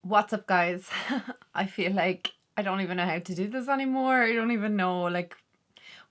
What's up, guys? I feel like I don't even know how to do this anymore. I don't even know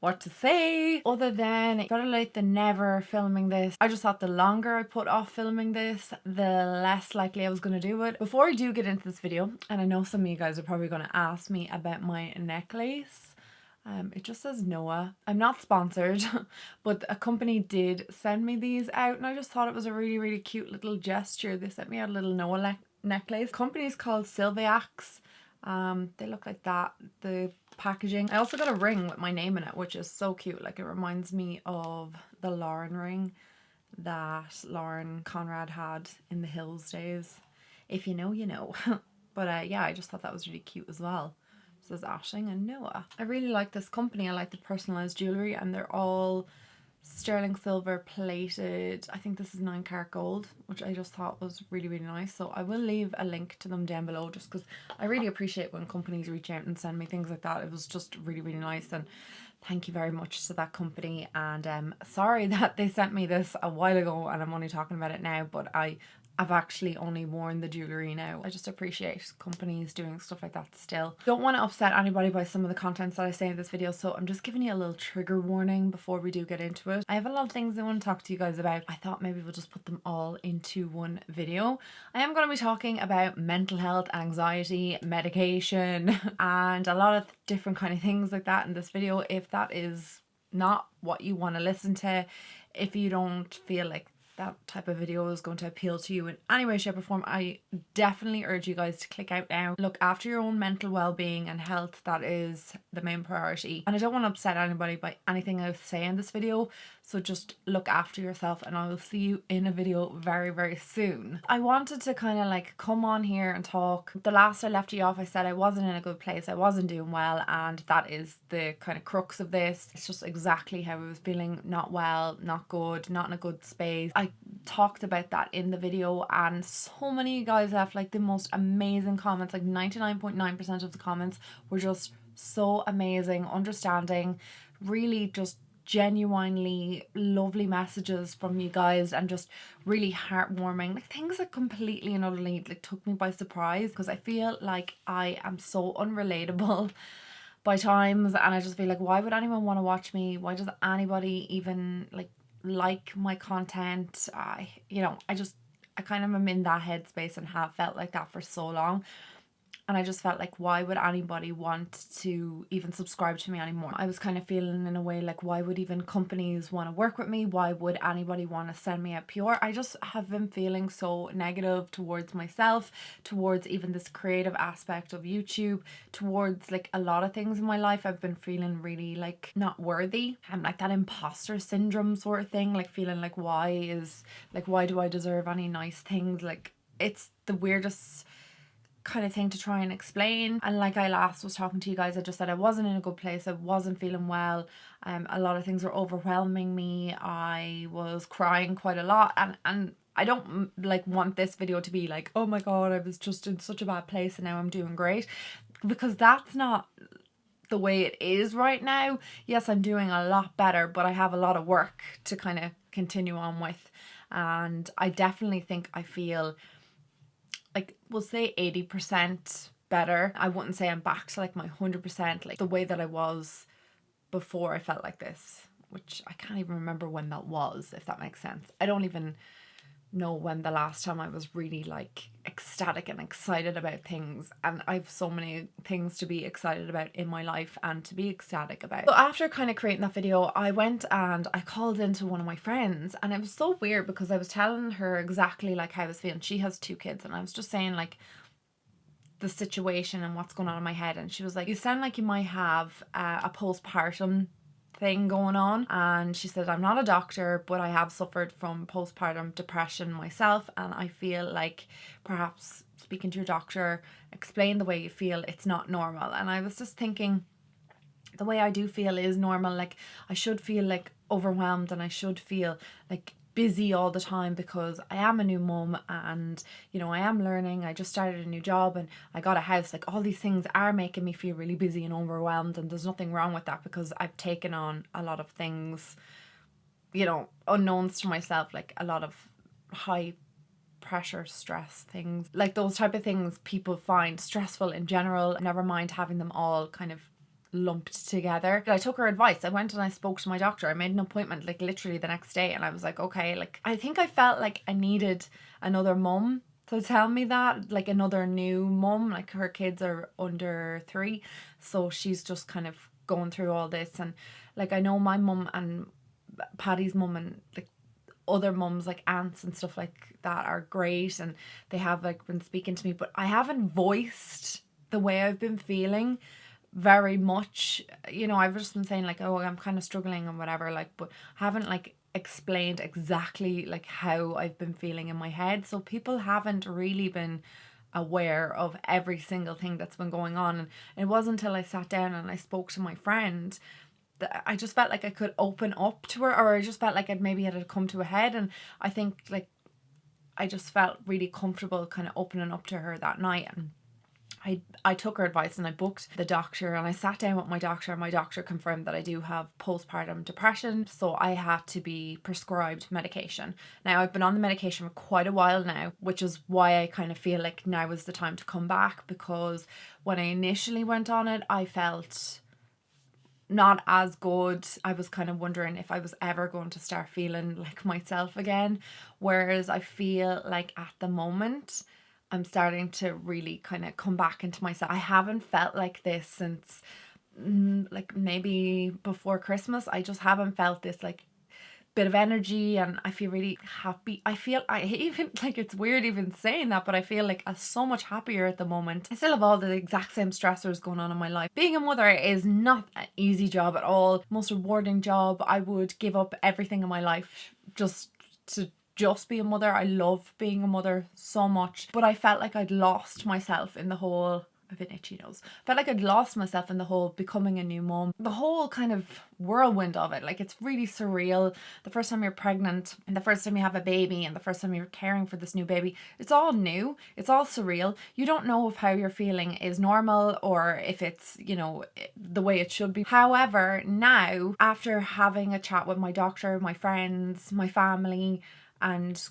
what to say other than better late than never filming this. I just thought the longer I put off filming this, the less likely I was going to do it. Before I do get into this video, and I know some of you guys are probably going to ask me about my necklace. It just says Noah. I'm not sponsored, but a company did send me these out and I just thought it was a really cute little gesture. They sent me out a little Noah necklace. The company is called Sylviax. They look like that, the packaging. I also got a ring with my name in it, which is so cute. Like, it reminds me of the Lauren ring that Lauren Conrad had in the Hills days. If you know, you know. But yeah, I just thought that was really cute as well. It says Ashling and Noah. I really like this company. I like the personalized jewelry and they're all sterling silver plated. I think this is 9 karat gold, which I just thought was really nice. So I will leave a link to them down below just because I really appreciate when companies reach out and send me things like that. It was just really nice, and thank you very much to that company. And sorry that they sent me this a while ago and I'm only talking about it now, but I've actually only worn the jewellery now. I just appreciate companies doing stuff like that still. Don't want to upset anybody by some of the contents that I say in this video, so I'm just giving you a little trigger warning before we do get into it. I have a lot of things I want to talk to you guys about. I thought maybe we'll just put them all into one video. I am going to be talking about mental health, anxiety, medication, and a lot of different kind of things like that in this video. If that is not what you want to listen to, if you don't feel like that type of video is going to appeal to you in any way, shape or form, I definitely urge you guys to click out now. Look after your own mental well-being and health. That is the main priority. And I don't want to upset anybody by anything I say in this video, so just look after yourself and I will see you in a video very soon. I wanted to kind of like come on here and talk. The last I left you off, I said I wasn't in a good place, I wasn't doing well, and that is the kind of crux of this. It's just exactly how I was feeling. Not well, not good, not in a good space. I talked about that in the video and so many of you guys left like the most amazing comments. Like 99.9% of the comments were just so amazing, understanding, really just genuinely lovely messages from you guys, and just really heartwarming, like things that completely and utterly like took me by surprise, because I feel like I am so unrelatable by times, and I just feel like, why would anyone want to watch me? Why does anybody even like my content? I kind of am in that headspace and have felt like that for so long. And I just felt like, why would anybody want to even subscribe to me anymore? I was kind of feeling in a way like, why would even companies want to work with me? Why would anybody want to send me out PR? I just have been feeling so negative towards myself, towards even this creative aspect of YouTube, towards like a lot of things in my life. I've been feeling really like not worthy, and like that imposter syndrome sort of thing, like feeling like, why do I deserve any nice things? Like, it's the weirdest kind of thing to try and explain. And like I last was talking to you guys, I just said I wasn't in a good place, I wasn't feeling well, a lot of things were overwhelming me, I was crying quite a lot, and I don't like want this video to be like, oh my god, I was just in such a bad place and now I'm doing great, because that's not the way it is right now. Yes, I'm doing a lot better, but I have a lot of work to kind of continue on with, and I definitely think I feel like, we'll say 80% better. I wouldn't say I'm back to like my 100%, like the way that I was before I felt like this, which I can't even remember when that was, if that makes sense. I don't even know when the last time I was really like ecstatic and excited about things, and I have so many things to be excited about in my life and to be ecstatic about. So after kind of creating that video, I went and I called into one of my friends, and it was so weird because I was telling her exactly like how I was feeling. She has 2 kids, and I was just saying like the situation and what's going on in my head, and she was like, you sound like you might have a postpartum thing going on. And she said, I'm not a doctor, but I have suffered from postpartum depression myself, and I feel like perhaps speaking to your doctor, explain the way you feel, it's not normal. And I was just thinking, the way I do feel is normal. Like, I should feel like overwhelmed and I should feel like busy all the time because I am a new mum and, you know, I am learning. I just started a new job and I got a house. Like, all these things are making me feel really busy and overwhelmed, and there's nothing wrong with that because I've taken on a lot of things, you know, unknowns to myself, like a lot of high pressure, stress things, like those type of things people find stressful in general, never mind having them all kind of lumped together. I took her advice. I went and I spoke to my doctor. I made an appointment like literally the next day, and I was like, okay, like I think I felt like I needed another mum to tell me that, like another new mum. Like her kids are under 3, so she's just kind of going through all this. And like I know my mum and Paddy's mum and like other mums, like aunts and stuff like that, are great, and they have like been speaking to me, but I haven't voiced the way I've been feeling very much. You know, I've just been saying like, oh, I'm kind of struggling and whatever, like, but I haven't like explained exactly like how I've been feeling in my head. So people haven't really been aware of every single thing that's been going on. And it wasn't until I sat down and I spoke to my friend that I just felt like I could open up to her, or I just felt like it had come to a head. And I think like I just felt really comfortable kind of opening up to her that night. And I took her advice and I booked the doctor, and I sat down with my doctor, and my doctor confirmed that I do have postpartum depression, so I had to be prescribed medication. Now I've been on the medication for quite a while now, which is why I kind of feel like now is the time to come back, because when I initially went on it I felt not as good. I was kind of wondering if I was ever going to start feeling like myself again, whereas I feel like at the moment I'm starting to really kind of come back into myself. I haven't felt like this since like maybe before Christmas. I just haven't felt this like bit of energy, and I feel really happy. I even like, it's weird even saying that, but I feel like I'm so much happier at the moment. I still have all the exact same stressors going on in my life. Being a mother is not an easy job at all. Most rewarding job. I would give up everything in my life just to be a mother. I love being a mother so much, but I felt like I'd lost myself in the whole, a bit itchy nose. Felt like I'd lost myself in the whole becoming a new mom. The whole kind of whirlwind of it. Like, it's really surreal. The first time you're pregnant, and the first time you have a baby, and the first time you're caring for this new baby, it's all new. It's all surreal. You don't know if how you're feeling is normal or if it's, you know, the way it should be. However, now, after having a chat with my doctor, my friends, my family, and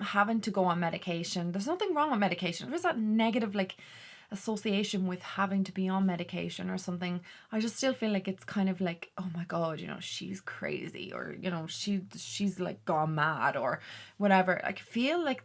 having to go on medication, there's nothing wrong with medication. There's that negative like association with having to be on medication or something. I just still feel like it's kind of like, oh my god, you know, she's crazy, or you know, she's like gone mad or whatever. I feel like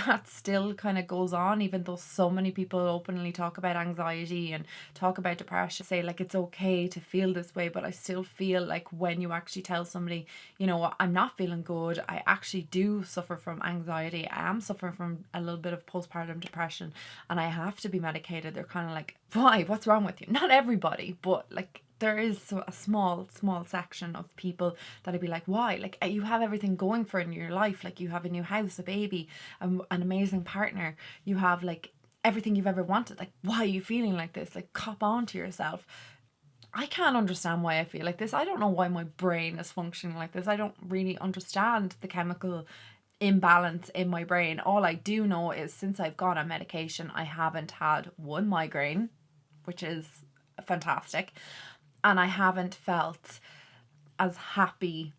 that still kind of goes on, even though so many people openly talk about anxiety and talk about depression, say like it's okay to feel this way. But I still feel like when you actually tell somebody, you know, I'm not feeling good, I actually do suffer from anxiety, I am suffering from a little bit of postpartum depression, and I have to be medicated, they're kind of like, why, what's wrong with you? Not everybody, but like there is a small section of people that'd be like, why? Like, you have everything going for in your life. Like, you have a new house, a baby, an amazing partner. You have like everything you've ever wanted. Like, why are you feeling like this? Like, cop on to yourself. I can't understand why I feel like this. I don't know why my brain is functioning like this. I don't really understand the chemical imbalance in my brain. All I do know is since I've gone on medication, I haven't had one migraine, which is fantastic. And I haven't felt as happy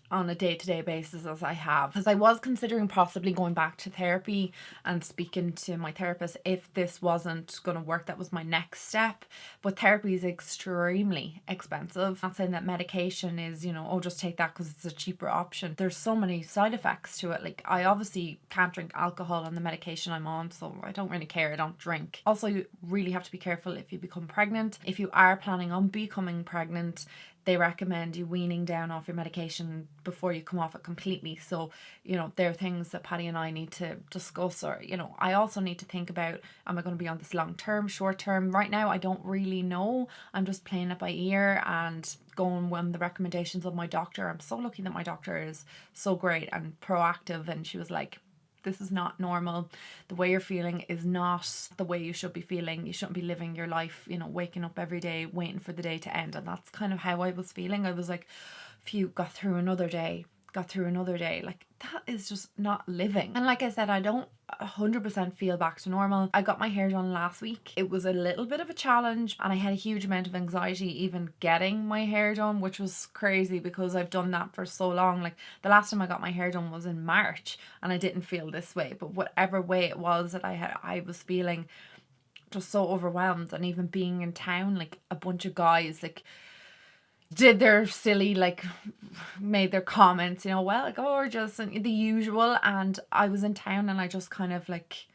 on a day-to-day basis as I have, because I was considering possibly going back to therapy and speaking to my therapist if this wasn't going to work. That was my next step, but therapy is extremely expensive. I'm not saying that medication is, you know, oh, just take that because it's a cheaper option. There's so many side effects to it. Like, I obviously can't drink alcohol on the medication I'm on, so I don't really care. I don't drink. Also, you really have to be careful if you become pregnant. If you are planning on becoming pregnant, they recommend you weaning down off your medication before you come off it completely. So, you know, there are things that Patty and I need to discuss, or, you know, I also need to think about, am I going to be on this long term, short term? Right now, I don't really know. I'm just playing it by ear and going on the recommendations of my doctor. I'm so lucky that my doctor is so great and proactive, and she was like, this is not normal. The way you're feeling is not the way you should be feeling. You shouldn't be living your life, you know, waking up every day waiting for the day to end. And that's kind of how I was feeling. I was like, phew, got through another day, got through another day. Like, that is just not living. And like I said, I don't 100% feel back to normal. I got my hair done last week. It was a little bit of a challenge, and I had a huge amount of anxiety even getting my hair done, which was crazy because I've done that for so long. Like, the last time I got my hair done was in March, and I didn't feel this way. But whatever way it was that I was feeling just so overwhelmed. And even being in town, like, a bunch of guys like did their silly, like, made their comments, you know, well, gorgeous and the usual. And I was in town, and I just kind of like,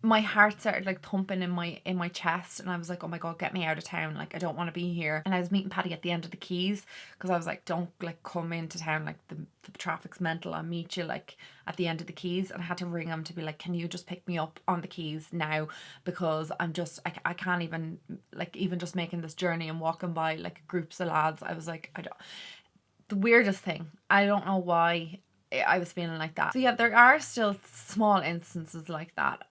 my heart started like thumping in my chest, and I was like, oh my god, get me out of town, like, I don't want to be here. And I was meeting Patty at the end of the quays, because I was like, don't like come into town, like the traffic's mental, I'll meet you like at the end of the quays. And I had to ring him to be like, can you just pick me up on the quays now, because I'm just, I can't even, like, even just making this journey and walking by like groups of lads, I was like, I don't, the weirdest thing, I don't know why I was feeling like that. So yeah, there are still small instances like that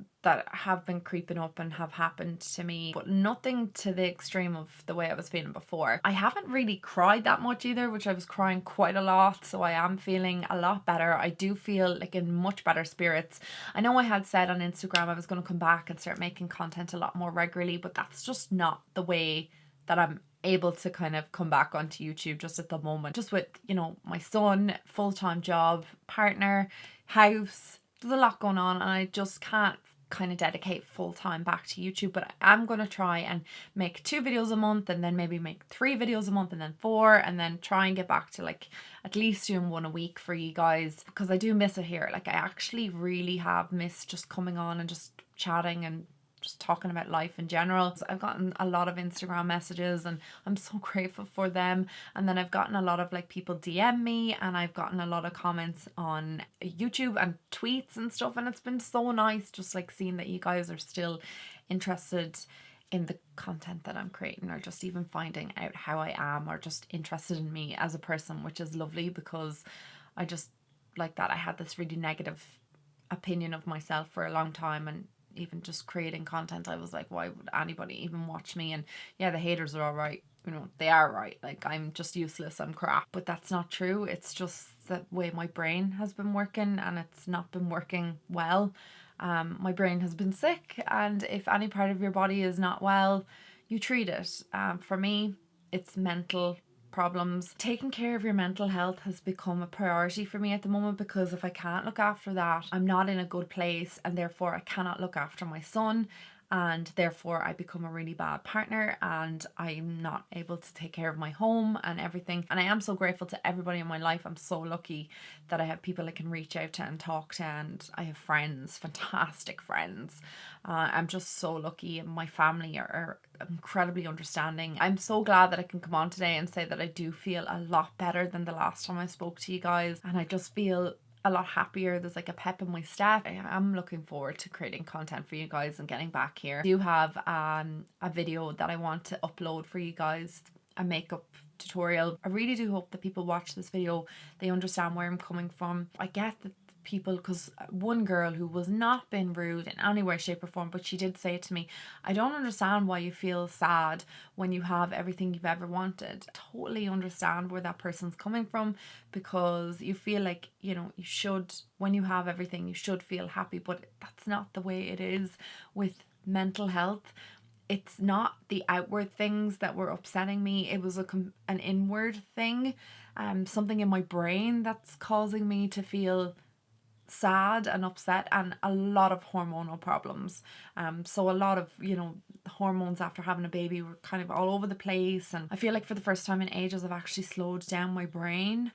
have been creeping up and have happened to me, but nothing to the extreme of the way I was feeling before. I haven't really cried that much either, which I was crying quite a lot, so I am feeling a lot better. I do feel like in much better spirits. I know I had said on Instagram I was going to come back and start making content a lot more regularly, but that's just not the way that I'm able to kind of come back onto YouTube just at the moment. Just with, you know, my son, full-time job, partner, house, there's a lot going on, and I just can't kind of dedicate full time back to YouTube. But I'm going to try and make 2 videos a month, and then maybe make 3 videos a month, and then 4, and then try and get back to like at least doing 1 a week for you guys, because I do miss it here. Like, I actually really have missed just coming on and just chatting and just talking about life in general. So I've gotten a lot of Instagram messages, and I'm so grateful for them. And then I've gotten a lot of like people DM me, and I've gotten a lot of comments on YouTube and tweets and stuff, and it's been so nice just like seeing that you guys are still interested in the content that I'm creating, or just even finding out how I am, or just interested in me as a person, which is lovely, because I just like that I had this really negative opinion of myself for a long time. And even just creating content, I was like, why would anybody even watch me? And yeah, the haters are all right, you know, they are right, like, I'm just useless, I'm crap. But that's not true. It's just the way my brain has been working, and it's not been working well. My brain has been sick, and if any part of your body is not well, you treat it. For me, it's mental problems. Taking care of your mental health has become a priority for me at the moment, because if I can't look after that, I'm not in a good place, and therefore I cannot look after my son, and therefore I become a really bad partner, and I'm not able to take care of my home and everything. And I am so grateful to everybody in my life. I'm so lucky that I have people I can reach out to and talk to, and I have friends, fantastic friends. I'm just so lucky, and my family are incredibly understanding. I'm so glad that I can come on today and say that I do feel a lot better than the last time I spoke to you guys, and I just feel a lot happier. There's like a pep in my step. I am looking forward to creating content for you guys and getting back here. I do have a video that I want to upload for you guys, a makeup tutorial. I really do hope that people watch this video, they understand where I'm coming from. I get that people, because one girl who was not being rude in any way, shape or form, but she did say to me, I don't understand why you feel sad when you have everything you've ever wanted. I totally understand where that person's coming from, because you feel like, you know, you should, when you have everything, you should feel happy, but that's not the way it is with mental health. It's not the outward things that were upsetting me. It was an inward thing, something in my brain that's causing me to feel sad and upset, and a lot of hormonal problems. So a lot of, you know, hormones after having a baby were kind of all over the place, and I feel like for the first time in ages I've actually slowed down my brain.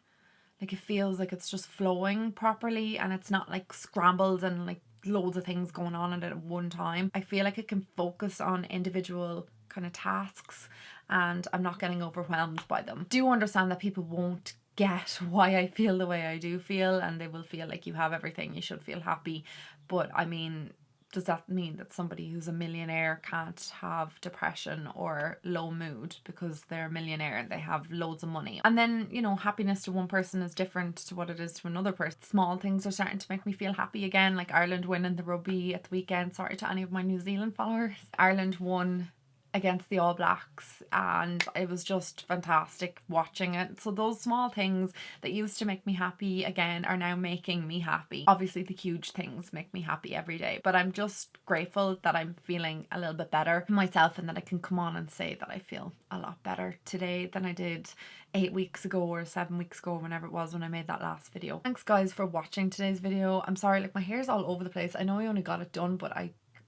Like, it feels like it's just flowing properly, and it's not like scrambled and like loads of things going on in it at one time. I feel like I can focus on individual kind of tasks, and I'm not getting overwhelmed by them. Do understand that people won't get why I feel the way I do feel, and they will feel like you have everything, you should feel happy. But I mean, does that mean that somebody who's a millionaire can't have depression or low mood because they're a millionaire and they have loads of money? And then, you know, happiness to one person is different to what it is to another person. Small things are starting to make me feel happy again, like Ireland winning the rugby at the weekend. Sorry to any of my New Zealand followers. Ireland won against the All Blacks, and it was just fantastic watching it. So those small things that used to make me happy again are now making me happy. Obviously the huge things make me happy every day, but I'm just grateful that I'm feeling a little bit better myself and that I can come on and say that I feel a lot better today than I did 8 weeks ago or 7 weeks ago, whenever it was when I made that last video. Thanks guys for watching today's video. I'm sorry, like my hair's all over the place. I know I only got it done, but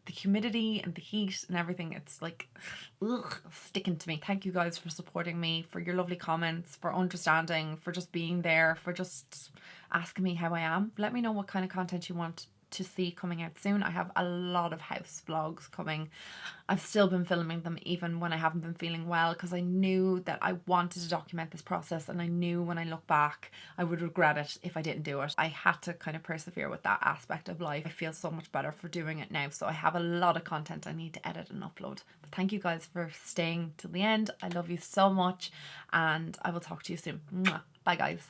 the humidity and the heat and everything, it's like sticking to me. Thank you guys for supporting me, for your lovely comments, for understanding, for just being there, for just asking me how I am. Let me know what kind of content you want to see coming out soon. I have a lot of house vlogs coming. I've still been filming them even when I haven't been feeling well, because I knew that I wanted to document this process, and I knew when I look back I would regret it if I didn't do it. I had to kind of persevere with that aspect of life. I feel so much better for doing it now, so I have a lot of content I need to edit and upload. But thank you guys for staying till the end. I love you so much, and I will talk to you soon. Mwah. Bye guys.